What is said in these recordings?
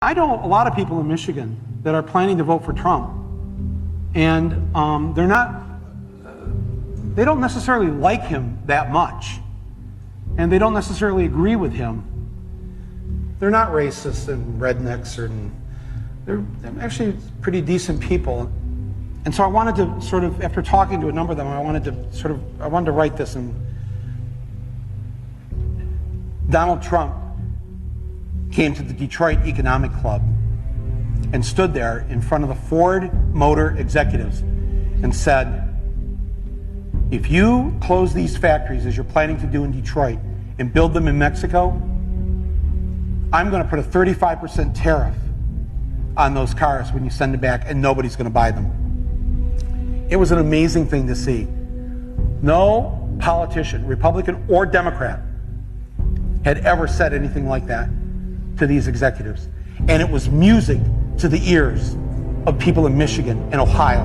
I know a lot of people in Michigan that are planning to vote for Trump, and they don't necessarily like him that much, and they don't necessarily agree with him. They're not racist and rednecks, they're actually pretty decent people. And so I wanted to sort of, after talking to a number of them, I wanted to write this. And Donald Trump came to the Detroit Economic Club and stood there in front of the Ford Motor executives and said, if you close these factories as you're planning to do in Detroit and build them in Mexico, I'm going to put a 35% tariff on those cars when you send them back, and nobody's going to buy them. It was an amazing thing to see. No politician, Republican or Democrat, had ever said anything like that to these executives. And it was music to the ears of people in Michigan and Ohio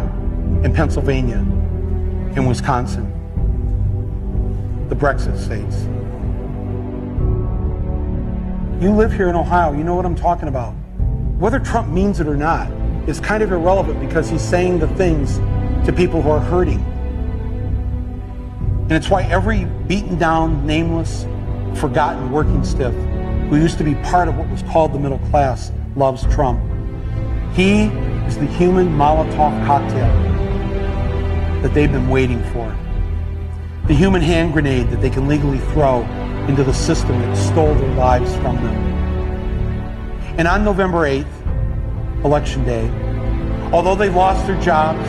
and Pennsylvania and Wisconsin, the Brexit states. You live here in Ohio, you know what I'm talking about. Whether Trump means it or not is kind of irrelevant, because he's saying the things to people who are hurting. And it's why every beaten down, nameless, forgotten working stiff who used to be part of what was called the middle class loves Trump. He is the human Molotov cocktail that they've been waiting for. The human hand grenade that they can legally throw into the system that stole their lives from them. And on November 8th, Election Day, although they lost their jobs,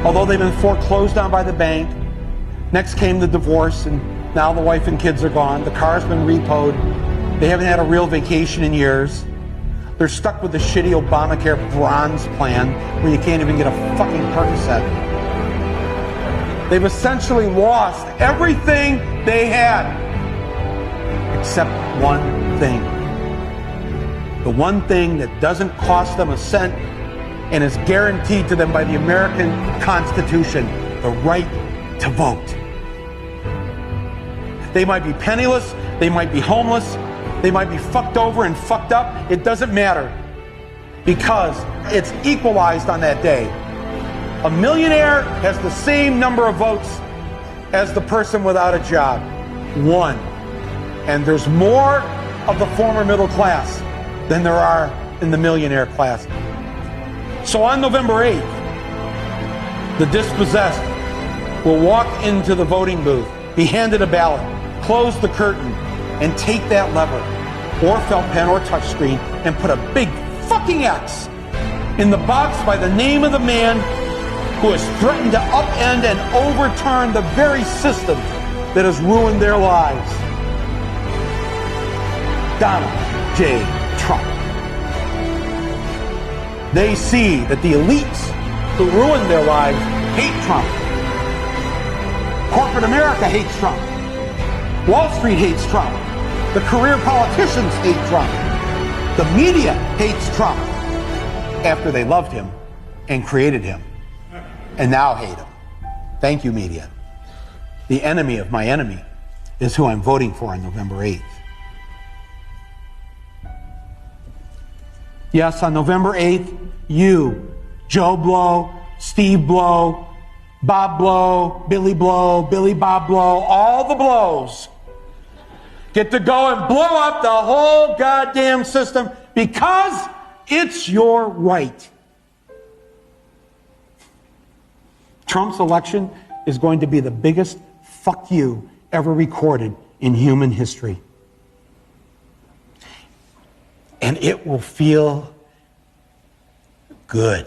although they've been foreclosed on by the bank, next came the divorce, and now the wife and kids are gone, the car's been repoed, they haven't had a real vacation in years, they're stuck with the shitty Obamacare bronze plan where you can't even get a fucking Percocet. They've essentially lost everything they had, except one thing. The one thing that doesn't cost them a cent and is guaranteed to them by the American Constitution, the right to vote. They might be penniless, they might be homeless, they might be fucked over and fucked up. It doesn't matter, because it's equalized on that day. A millionaire has the same number of votes as the person without a job. One. And there's more of the former middle class than there are in the millionaire class. So on November 8th, the dispossessed will walk into the voting booth, be handed a ballot, close the curtain, and take that lever, or felt pen or touchscreen, and put a big fucking X in the box by the name of the man who has threatened to upend and overturn the very system that has ruined their lives. Donald J. Trump. They see that the elites who ruined their lives hate Trump. Corporate America hates Trump. Wall Street hates Trump. The career politicians hate Trump. The media hates Trump, after they loved him and created him, and now hate him. Thank you, media. The enemy of my enemy is who I'm voting for on November 8th. Yes, on November 8th, you, Joe Blow, Steve Blow, Bob Blow, Billy Bob Blow, all the blows, get to go and blow up the whole goddamn system, because it's your right. Trump's election is going to be the biggest fuck you ever recorded in human history. And it will feel good.